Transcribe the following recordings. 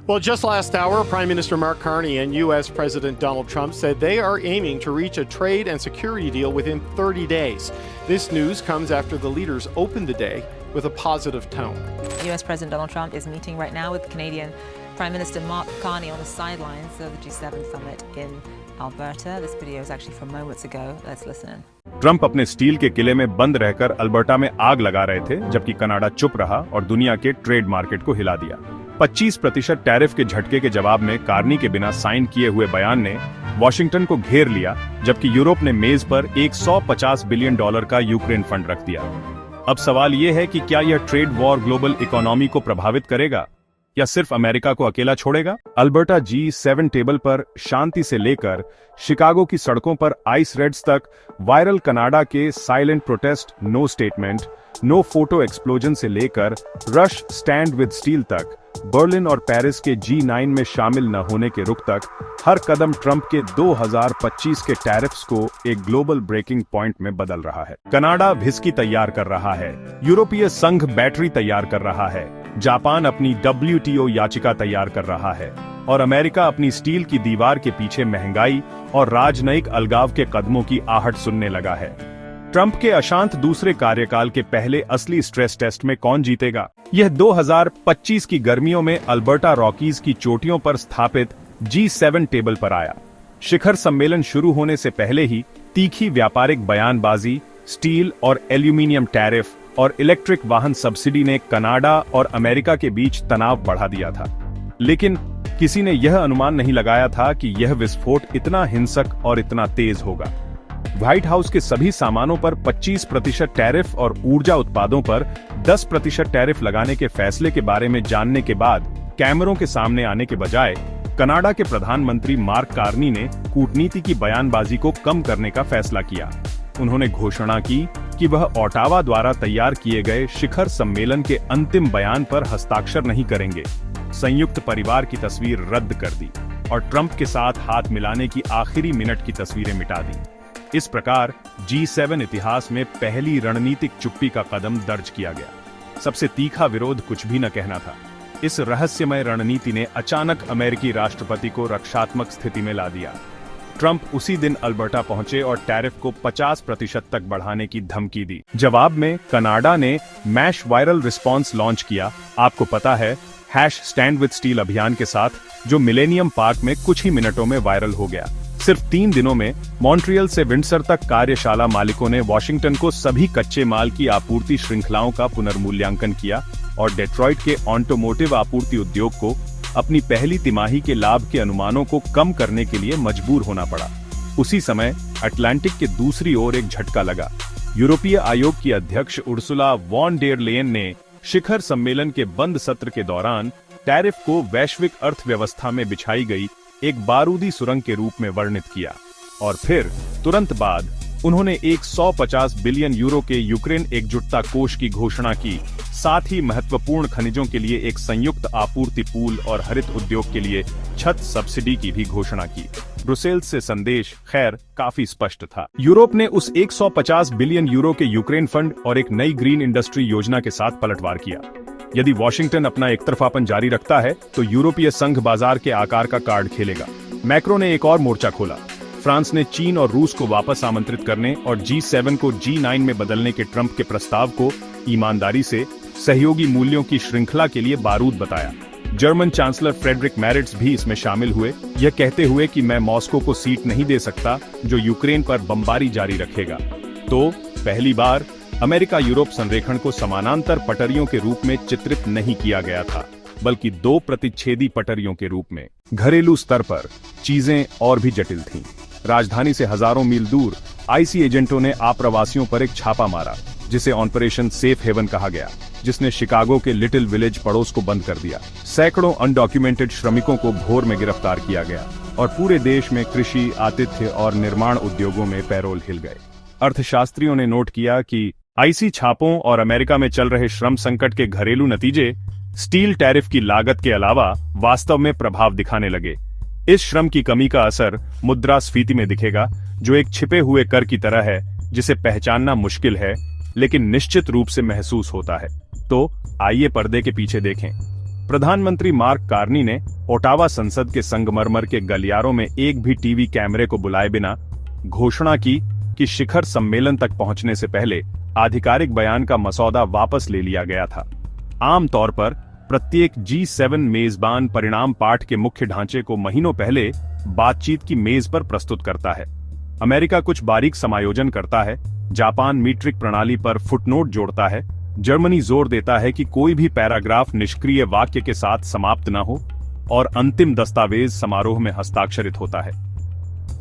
Well, just last hour, Prime Minister Mark Carney and U.S. President Donald Trump said they are aiming to reach a trade and security deal within 30 days. This news comes after the leaders opened the day with a positive tone. U.S. President Donald Trump is meeting right now with Canadian Prime Minister Mark Carney on the sidelines of the G7 summit in Alberta. This video is actually from moments ago. Let's listen in. Trump अपने steel के किले में बंद रहकर Alberta में आग लगा रहे थे, जबकि कनाडा चुप रहा और दुनिया के ट्रेड मार्केट को हिला दिया। 25% टैरिफ के झटके के जवाब में कार्नी के बिना साइन किए हुए बयान ने वॉशिंगटन को घेर लिया, जबकि यूरोप ने मेज पर $150 बिलियन का यूक्रेन फंड रख दिया। अब सवाल ये है कि क्या यह ट्रेड वॉर ग्लोबल इकोनॉमी को प्रभावित करेगा या सिर्फ अमेरिका को अकेला छोड़ेगा? अल्बर्टा G7 टेबल पर शांति से लेकर शिकागो की सड़कों पर आइस रेड्स तक, वायरल कनाडा के silent protest no statement, no photo explosion से लेकर रश स्टैंड विद स्टील तक, बर्लिन और पेरिस के G9 में शामिल न होने के रुख तक, हर कदम ट्रंप के 2025 के टैरिफ्स को एक ग्लोबल ब्रेकिंग पॉइंट में बदल रहा है। कनाडा व्हिस्की तैयार कर रहा है, यूरोपीय संघ बैटरी तैयार कर रहा है, जापान अपनी WTO याचिका तैयार कर रहा है और अमेरिका अपनी स्टील की दीवार के पीछे महंगाई और राजनयिक अलगाव के कदमों की आहट सुनने लगा है। ट्रंप के अशांत दूसरे कार्यकाल के पहले असली स्ट्रेस टेस्ट में कौन जीतेगा? यह 2025 की गर्मियों में अल्बर्टा रॉकीज की चोटियों पर स्थापित G7 टेबल पर आया। शिखर सम्मेलन शुरू होने से पहले ही तीखी व्यापारिक बयानबाजी, स्टील और एल्यूमीनियम टैरिफ और इलेक्ट्रिक वाहन सब्सिडी ने कनाडा और अमेरिका के बीच तनाव बढ़ा दिया था। लेकिन किसी ने यह अनुमान नहीं लगाया था कि यह विस्फोट इतना हिंसक और इतना तेज होगा। व्हाइट हाउस के सभी सामानों पर 25% टैरिफ और ऊर्जा उत्पादों पर 10% टैरिफ लगाने के फैसले के बारे में जानने के बाद कैमरों के सामने आने के बजाय कनाडा के प्रधानमंत्री मार्क कार्नी ने कूटनीति की बयानबाजी को कम करने का फैसला किया। उन्होंने घोषणा की कि वह ओटावा द्वारा तैयार किए गए शिखर सम्मेलन के अंतिम बयान पर हस्ताक्षर नहीं करेंगे। संयुक्त परिवार की तस्वीर रद्द कर दी और ट्रंप के साथ हाथ मिलाने की आखिरी मिनट की तस्वीरें मिटा दी। इस प्रकार G7 इतिहास में पहली रणनीतिक चुप्पी का कदम दर्ज किया गया। सबसे तीखा विरोध कुछ भी न कहना था। इस रहस्यमय रणनीति ने अचानक अमेरिकी राष्ट्रपति को रक्षात्मक स्थिति में ला दिया। ट्रंप उसी दिन अल्बर्टा पहुंचे और टैरिफ को 50% तक बढ़ाने की धमकी दी। जवाब में कनाडा ने मैश वायरल रिस्पॉन्स लॉन्च किया। आपको पता है, #स्टैंड विद स्टील अभियान के साथ, जो मिलेनियम पार्क में कुछ ही मिनटों में वायरल हो गया। सिर्फ 3 दिनों में मॉन्ट्रियल से विंडसर तक कार्यशाला मालिकों ने वॉशिंगटन को सभी कच्चे माल की आपूर्ति श्रृंखलाओं का पुनर्मूल्यांकन किया और डेट्रॉइट के ऑटोमोटिव आपूर्ति उद्योग को अपनी पहली तिमाही के लाभ के अनुमानों को कम करने के लिए मजबूर होना पड़ा। उसी समय अटलांटिक के दूसरी ओर एक झटका लगा। यूरोपीय आयोग की अध्यक्ष उर्सुला वॉन डेर लेयन ने शिखर सम्मेलन के बंद सत्र के दौरान टैरिफ को वैश्विक अर्थव्यवस्था में बिछाई गई एक बारूदी सुरंग के रूप में वर्णित किया और फिर तुरंत बाद उन्होंने 150 बिलियन यूरो के यूक्रेन एकजुटता कोष की घोषणा की। साथ ही महत्वपूर्ण खनिजों के लिए एक संयुक्त आपूर्ति पूल और हरित उद्योग के लिए छत सब्सिडी की भी घोषणा की। ब्रुसेल्स से संदेश खैर काफी स्पष्ट था। यूरोप ने उस 150 बिलियन यूरो के यूक्रेन फंड और एक नई ग्रीन इंडस्ट्री योजना के साथ पलटवार किया। यदि वॉशिंगटन अपना एकतरफापन जारी रखता है तो यूरोपीय संघ बाजार के आकार का कार्ड खेलेगा। मैक्रो ने एक और मोर्चा खोला। फ्रांस ने चीन और रूस को वापस आमंत्रित करने और G7 को G9 में बदलने के ट्रंप के प्रस्ताव को ईमानदारी से सहयोगी मूल्यों की श्रृंखला के लिए बारूद बताया। जर्मन चांसलर फ्रेडरिक मैरिट्स भी इसमें शामिल हुए, यह कहते हुए कि मैं मॉस्को को सीट नहीं दे सकता जो यूक्रेन पर बमबारी जारी रखेगा। तो पहली बार अमेरिका यूरोप संरेखण को समानांतर पटरियों के रूप में चित्रित नहीं किया गया था, बल्कि 2 प्रतिच्छेदी पटरियों के रूप में। घरेलू स्तर पर चीजें और भी जटिल थीं। राजधानी से हजारों मील दूर आईसी एजेंटों ने आप्रवासियों पर एक छापा मारा, जिसे ऑपरेशन सेफ हेवन कहा गया, जिसने शिकागो के लिटिल विलेज पड़ोस को बंद कर दिया। सैकड़ों अनडॉक्यूमेंटेड श्रमिकों को भोर में गिरफ्तार किया गया और पूरे देश में कृषि, आतिथ्य और निर्माण उद्योगों में पैरोल हिल गए। अर्थशास्त्रियों ने नोट किया कि आईसी छापों और अमेरिका में चल रहे श्रम संकट के घरेलू नतीजे स्टील टैरिफ की लागत के अलावा वास्तव में प्रभाव दिखाने लगे। इस श्रम की कमी का असर मुद्रास्फीति में दिखेगा, जो एक छिपे हुए कर की तरह है जिसे पहचानना मुश्किल है लेकिन निश्चित रूप से महसूस होता है। तो आइए पर्दे के पीछे देखें। प्रधानमंत्री मार्क कार्नी ने ओटावा संसद के संगमरमर के गलियारों में एक भी टीवी कैमरे को बुलाए बिना घोषणा की कि शिखर सम्मेलन तक पहुंचने से पहले आधिकारिक बयान का मसौदा वापस ले लिया गया था। आमतौर पर प्रत्येक G7 मेजबान परिणाम पाठ के मुख्य ढांचे को महीनों पहले बातचीत की मेज पर प्रस्तुत करता है। अमेरिका कुछ बारीक समायोजन करता है, जापान मीट्रिक प्रणाली पर फुटनोट जोड़ता है, जर्मनी जोर देता है कि कोई भी पैराग्राफ निष्क्रिय वाक्य के साथ समाप्त न हो, और अंतिम दस्तावेज समारोह में हस्ताक्षरित होता है।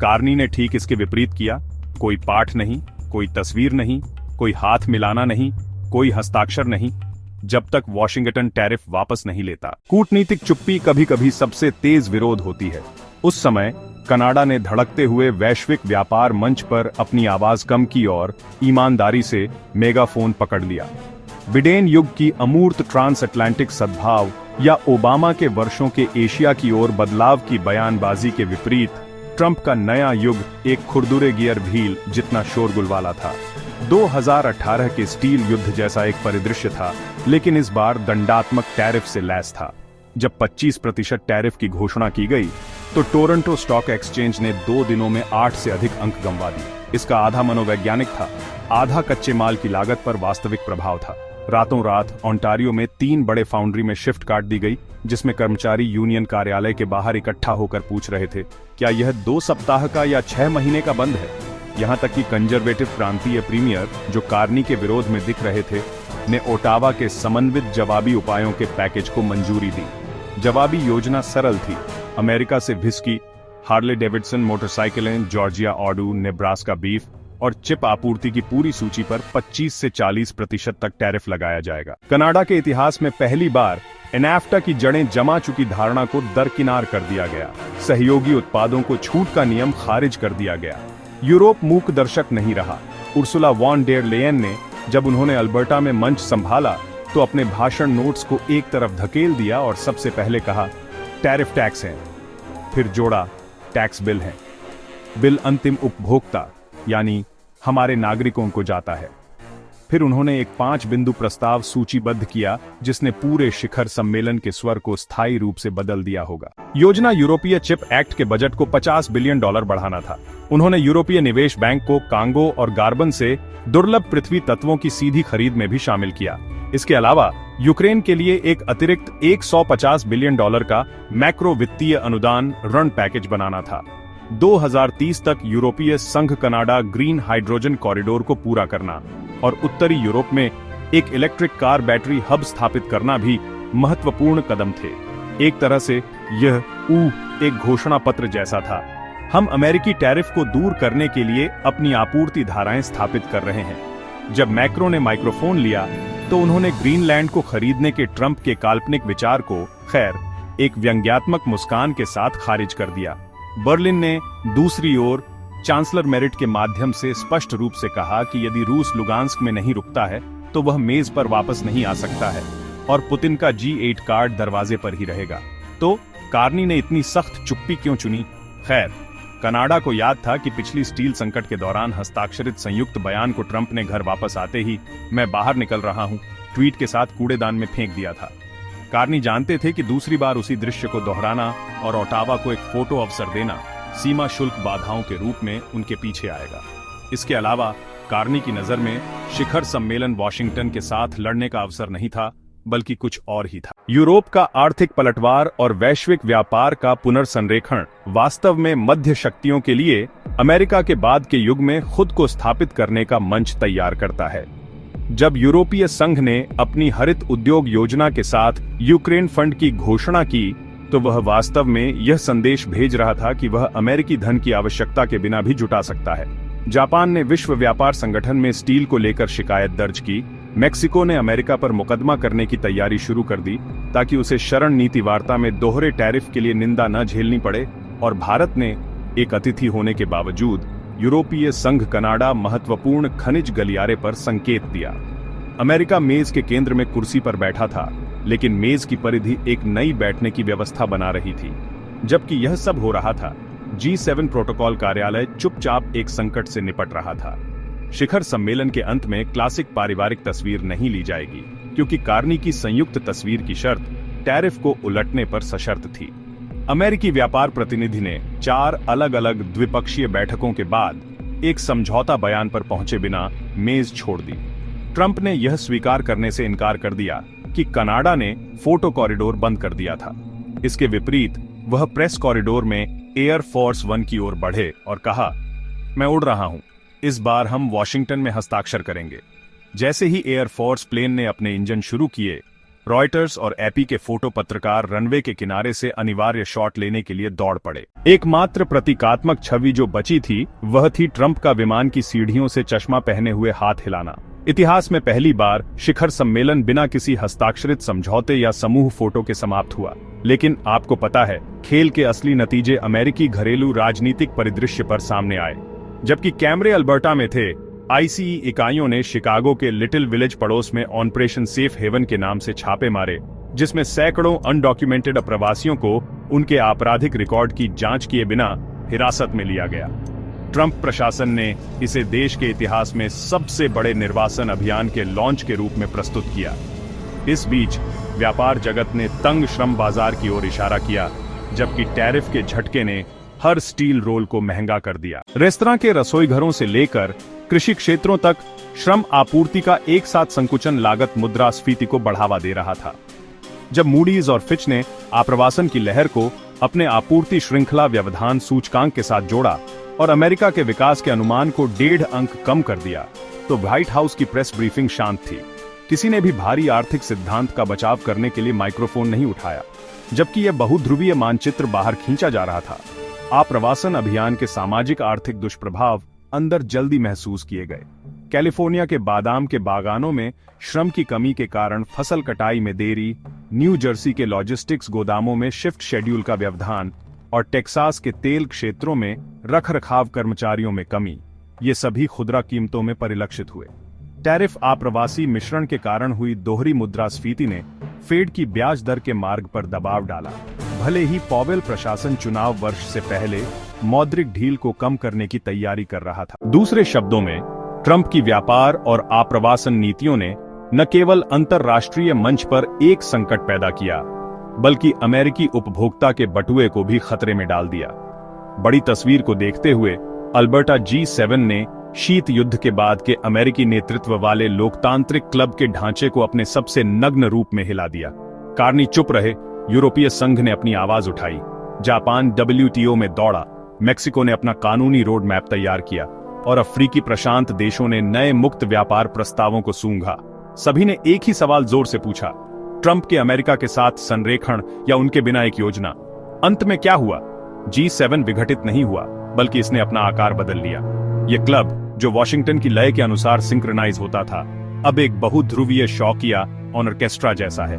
कार्नी ने ठीक इसके विपरीत किया। कोई पाठ नहीं, कोई तस्वीर नहीं, कोई हाथ मिलाना नहीं, कोई हस्ताक्षर नहीं, जब तक वॉशिंगटन टैरिफ वापस नहीं लेता। कूटनीतिक चुप्पी कभी कभी सबसे तेज विरोध होती है। उस समय कनाडा ने धड़कते हुए वैश्विक व्यापार मंच पर अपनी आवाज कम की और ईमानदारी से मेगाफोन पकड़ लिया। बिडेन युग की अमूर्त ट्रांस अटलांटिक सद्भाव या ओबामा के वर्षों के एशिया की ओर बदलाव की बयानबाजी के विपरीत ट्रंप का नया युग एक खुरदुरे गियर भील जितना शोरगुल वाला था। 2018 के स्टील युद्ध जैसा एक परिदृश्य था, लेकिन इस बार दंडात्मक टैरिफ से लैस था। जब 25% टैरिफ की घोषणा की गई तो टोरंटो स्टॉक एक्सचेंज ने 2 दिनों में 8 से अधिक अंक गंवा दिए। इसका आधा मनोवैज्ञानिक था, आधा कच्चे माल की लागत पर वास्तविक प्रभाव था। रातों रात ओंटारियो में 3 बड़े फाउंड्री में शिफ्ट काट दी गई, जिसमें कर्मचारी यूनियन कार्यालय के बाहर इकट्ठा होकर पूछ रहे थे, क्या यह 2 सप्ताह का या 6 महीने का बंद है। यहां तक कि कंजर्वेटिव प्रांतीय प्रीमियर, जो कार्नी के विरोध में दिख रहे थे, ने ओटावा के समन्वित जवाबी उपायों के पैकेज को मंजूरी दी। जवाबी योजना सरल थी। अमेरिका से व्हिस्की, हार्ले डेविडसन मोटरसाइकिलें, जॉर्जिया ऑडू, नेब्रास्का बीफ और चिप आपूर्ति की पूरी सूची पर 25 से 40% तक टैरिफ लगाया जाएगा। कनाडा के इतिहास में पहली बार एनाफ्टा की जड़ें जमा चुकी धारणा को दरकिनार कर दिया गया। सहयोगी उत्पादों को छूट का नियम खारिज कर दिया गया। यूरोप मूक दर्शक नहीं रहा। उर्सुला वॉन डेर लेयन ने जब उन्होंने अल्बर्टा में मंच संभाला तो अपने भाषण नोट्स को एक तरफ धकेल दिया और सबसे पहले कहा, टैरिफ टैक्स है। फिर जोड़ा, टैक्स बिल है। बिल अंतिम उपभोक्ता यानी हमारे नागरिकों को जाता है। फिर उन्होंने एक 5 बिंदु प्रस्ताव सूचीबद्ध किया जिसने पूरे शिखर सम्मेलन के स्वर को स्थायी रूप से बदल दिया होगा। योजना यूरोपीय चिप एक्ट के बजट को $50 बिलियन बढ़ाना था। उन्होंने यूरोपीय निवेश बैंक को कांगो और गार्बन से दुर्लभ पृथ्वी तत्वों की सीधी खरीद में भी शामिल किया। इसके अलावा यूक्रेन के लिए एक अतिरिक्त $150 बिलियन का मैक्रो वित्तीय अनुदान ऋण पैकेज बनाना था। 2030 तक यूरोपीय संघ कनाडा ग्रीन हाइड्रोजन कॉरिडोर को पूरा करना और उत्तरी यूरोप में एक इलेक्ट्रिक कार बैटरी हब स्थापित करना भी महत्वपूर्ण कदम थे। एक तरह से यह एक घोषणा पत्र जैसा था। हम अमेरिकी टैरिफ को दूर करने के लिए अपनी आपूर्ति धाराएं स्थापित कर रहे हैं। जब मैक्रो ने माइक्रोफोन लिया तो उन्होंने ग्रीनलैंड को खरीदने के ट्रंप के काल्पनिक विचार को खैर एक व्यंग्यात्मक मुस्कान के साथ खारिज कर दिया। बर्लिन ने दूसरी ओर चांसलर मेरिट के माध्यम से स्पष्ट रूप से कहा कि यदि रूस लुगांस्क में नहीं रुकता है तो वह मेज पर वापस नहीं आ सकता है और पुतिन का G8 कार्ड दरवाजे पर ही रहेगा। तो कार्नी ने इतनी सख्त चुप्पी क्यों चुनी? खैर, कनाडा को याद था कि पिछली स्टील संकट के दौरान हस्ताक्षरित संयुक्त बयान को ट्रंप ने घर वापस आते ही मैं बाहर निकल रहा हूं ट्वीट के साथ कूड़ेदान में फेंक दिया था। कार्नी जानते थे कि दूसरी बार उसी दृश्य को दोहराना और ओटावा को एक फोटो अवसर देना सीमा शुल्क बाधाओं के रूप में उनके पीछे आएगा। इसके अलावा कार्नी की नजर में शिखर सम्मेलन वॉशिंगटन के साथ लड़ने का अवसर नहीं था, बल्कि कुछ और ही था। यूरोप का आर्थिक पलटवार और वैश्विक व्यापार का पुनर्संरेखण वास्तव में मध्य शक्तियों के लिए अमेरिका के बाद के युग में खुद को स्थापित करने का मंच तैयार करता है। जब यूरोपीय संघ ने अपनी हरित उद्योग योजना के साथ यूक्रेन फंड की घोषणा की तो वह वास्तव में यह संदेश भेज रहा था कि वह अमेरिकी धन की आवश्यकता के बिना भी जुटा सकता है। जापान ने विश्व व्यापार संगठन में स्टील को लेकर शिकायत दर्ज की। मेक्सिको ने अमेरिका पर मुकदमा करने की तैयारी शुरू कर दी ताकि उसे शरण नीति वार्ता में दोहरे टैरिफ के लिए निंदा न झेलनी पड़े, और भारत ने एक अतिथि होने के बावजूद यूरोपीय संघ कनाडा महत्वपूर्ण खनिज गलियारे पर संकेत दिया। अमेरिका मेज के केंद्र में कुर्सी पर बैठा था, लेकिन मेज की परिधि एक नई बैठने की व्यवस्था बना रही थी। जबकि यह सब हो रहा था, G7 प्रोटोकॉल कार्यालय चुपचाप एक संकट से निपट रहा था। शिखर सम्मेलन के अंत में क्लासिक पारिवारिक तस्वीर नहीं ली जाएगी, क्योंकि कार्नी की संयुक्त तस्वीर की शर्त टैरिफ को उलटने पर सशर्त थी। अमेरिकी व्यापार प्रतिनिधि ने 4 अलग-अलग द्विपक्षीय बैठकों के बाद एक समझौता बयान पर पहुंचे बिना मेज छोड़ दी। ट्रंप ने यह स्वीकार करने से इनकार कर दिया कि कनाडा ने फोटो कॉरिडोर बंद कर दिया था। इसके विपरीत वह प्रेस कॉरिडोर में एयर फोर्स 1 की ओर बढ़े और कहा, मैं उड़ रहा हूं, इस बार हम वॉशिंगटन में हस्ताक्षर करेंगे। जैसे ही एयर फोर्स प्लेन ने अपने इंजन शुरू किए, रॉयटर्स और एपी के फोटो पत्रकार रनवे के किनारे से अनिवार्य शॉट लेने के लिए दौड़ पड़े। एकमात्र प्रतीकात्मक छवि जो बची थी वह थी ट्रंप का विमान की सीढ़ियों से चश्मा पहने हुए हाथ हिलाना। इतिहास में पहली बार शिखर सम्मेलन बिना किसी हस्ताक्षरित समझौते या समूह फोटो के समाप्त हुआ। लेकिन आपको पता है, खेल के असली नतीजे अमेरिकी घरेलू राजनीतिक परिदृश्य पर सामने आए। जबकि कैमरे अल्बर्टा में थे, आईसीई इकाइयों ने शिकागो के लिटिल विलेज पड़ोस में ऑपरेशन सेफ हेवन के नाम से छापे मारे, जिसमें सैकड़ों अनडॉक्यूमेंटेड अप्रवासियों को उनके आपराधिक रिकॉर्ड की जांच किए बिना हिरासत में लिया गया। ट्रंप प्रशासन ने इसे देश के इतिहास में सबसे बड़े निर्वासन अभियान के लॉन्च के रूप में प्रस्तुत किया। इस बीच व्यापार जगत ने तंग श्रम बाजार की ओर इशारा किया, जबकि टैरिफ के झटके ने हर स्टील रोल को महंगा कर दिया। रेस्तरां के रसोई घरों से लेकर कृषि क्षेत्रों तक श्रम आपूर्ति का एक साथ संकुचन लागत मुद्रास्फीति को बढ़ावा दे रहा था। जब मूडीज और फिच ने आप्रवासन की लहर को अपने आपूर्ति श्रृंखला व्यवधान सूचकांक के साथ जोड़ा और अमेरिका के विकास के अनुमान को 1.5 अंक कम कर दिया, तो व्हाइट हाउस की प्रेस ब्रीफिंग शांत थी। किसी ने भी भारी आर्थिक सिद्धांत का बचाव करने के लिए माइक्रोफोन नहीं उठाया, जबकि यह बहुध्रुवीय मानचित्र बाहर खींचा जा रहा था। आप्रवासन अभियान के सामाजिक आर्थिक दुष्प्रभाव अंदर जल्दी महसूस किए गए। कैलिफोर्निया के बादाम के बागानों में श्रम की कमी के कारण फसल कटाई में देरी, न्यू जर्सी के लॉजिस्टिक्स गोदामों में शिफ्ट शेड्यूल का व्यवधान और टेक्सास के तेल क्षेत्रों में रखरखाव कर्मचारियों में कमी, ये सभी खुदरा कीमतों में परिलक्षित हुए। टैरिफ आप्रवासी मिश्रण के कारण हुई दोहरी मुद्रास्फीति ने फेड की ब्याज दर के मार्ग पर दबाव डाला। भले ही पॉवेल प्रशासन चुनाव वर्ष से पहले मौद्रिक ढील को कम करने की तैयारी कर रहा था। दूसरे शब्दों में, ट्रंप की व्यापार और आप्रवासन नीतियों ने न केवल अंतर्राष्ट्रीय मंच पर एक संकट पैदा किया, बल्कि अमेरिकी उपभोक्ता के बटुए को भी खतरे में डाल दिया। बड़ी तस्वीर को देखते हुए अल्बर्टा G7 ने शीत युद्ध के बाद के अमेरिकी नेतृत्व वाले लोकतांत्रिक क्लब के ढांचे को अपने सबसे नग्न रूप में हिला दिया। कार्नी चुप रहे, यूरोपीय संघ ने अपनी आवाज उठाई, जापान WTO में दौड़ा, मेक्सिको ने अपना कानूनी रोड मैप तैयार किया और अफ्रीकी प्रशांत देशों ने नए मुक्त व्यापार प्रस्तावों को सूंघा। सभी ने एक ही सवाल जोर से पूछा, ट्रंप के अमेरिका के साथ संरेखण या उनके बिना एक योजना। अंत में क्या हुआ? G7 विघटित नहीं हुआ, बल्कि इसने अपना आकार बदल लिया। यह क्लब, जो वॉशिंगटन की लय के अनुसार सिंक्रोनाइज होता था, अब एक बहुध्रुवीय शौकिया ऑर्केस्ट्रा जैसा है।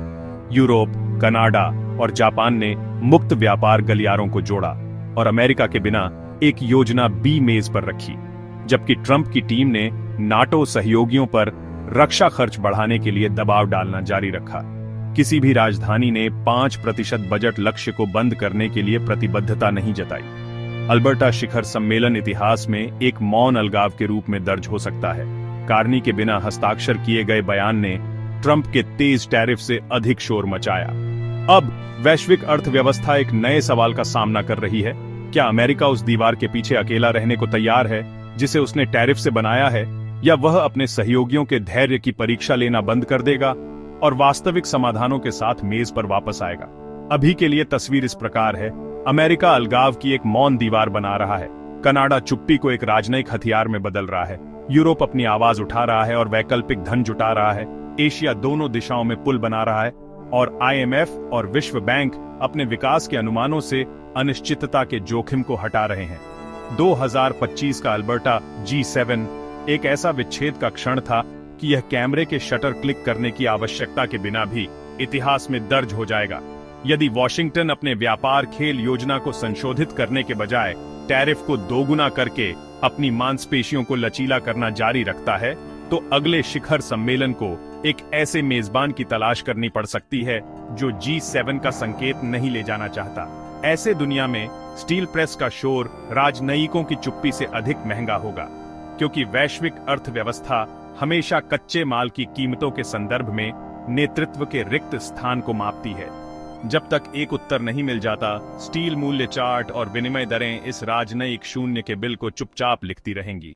यूरोप, कनाडा और जापान ने मुक्त व्यापार गलियारों को जोड़ा और अमेरिका के बिना एक योजना बी मेज पर रखी, जबकि ट्रंप की टीम ने नाटो सहयोगियों पर रक्षा खर्च बढ़ाने के लिए दबाव डालना जारी रखा। किसी भी राजधानी ने 5% बजट लक्ष्य को बंद करने के लिए प्रतिबद्धता नहीं जताई। अल्बर्टा शिखर सम्मेलन इतिहास में एक मौन अलगाव के रूप में दर्ज हो सकता है। कार्नी के बिना हस्ताक्षर किए गए बयान ने ट्रंप के तेज टैरिफ से अधिक शोर मचाया। अब वैश्विक अर्थव्यवस्था एक नए सवाल का सामना कर रही है। क्या अमेरिका उस दीवार के पीछे अकेला रहने को तैयार है जिसे उसने टैरिफ से बनाया है, या वह अपने सहयोगियों के धैर्य की परीक्षा लेना बंद कर देगा और वास्तविक समाधानों के साथ मेज पर वापस आएगा? अभी के लिए तस्वीर इस प्रकार है। अमेरिका अलगाव की एक मौन दीवार बना रहा है, कनाडा चुप्पी को एक राजनयिक हथियार में बदल रहा है, यूरोप अपनी आवाज उठा रहा है और वैकल्पिक धन जुटा रहा है, एशिया दोनों दिशाओं में पुल बना रहा है, और IMF और विश्व बैंक अपने विकास के अनुमानों से अनिश्चितता के जोखिम को हटा रहे हैं। 2025 का अल्बर्टा G7 एक ऐसा विच्छेद का क्षण था कि यह कैमरे के शटर क्लिक करने की आवश्यकता के बिना भी इतिहास में दर्ज हो जाएगा। यदि वॉशिंगटन अपने व्यापार खेल योजना को संशोधित करने के बजाय टैरिफ को दोगुना करके अपनी मांसपेशियों को लचीला करना जारी रखता है, तो अगले शिखर सम्मेलन को एक ऐसे मेजबान की तलाश करनी पड़ सकती है जो G7 का संकेत नहीं ले जाना चाहता। ऐसे दुनिया में स्टील प्रेस का शोर राजनयिकों की चुप्पी से अधिक महंगा होगा, क्योंकि वैश्विक अर्थव्यवस्था हमेशा कच्चे माल की कीमतों के संदर्भ में नेतृत्व के रिक्त स्थान को मापती है। जब तक एक उत्तर नहीं मिल जाता, स्टील मूल्य चार्ट और विनिमय दरें इस राजनयिक शून्य के बिल को चुपचाप लिखती रहेंगी।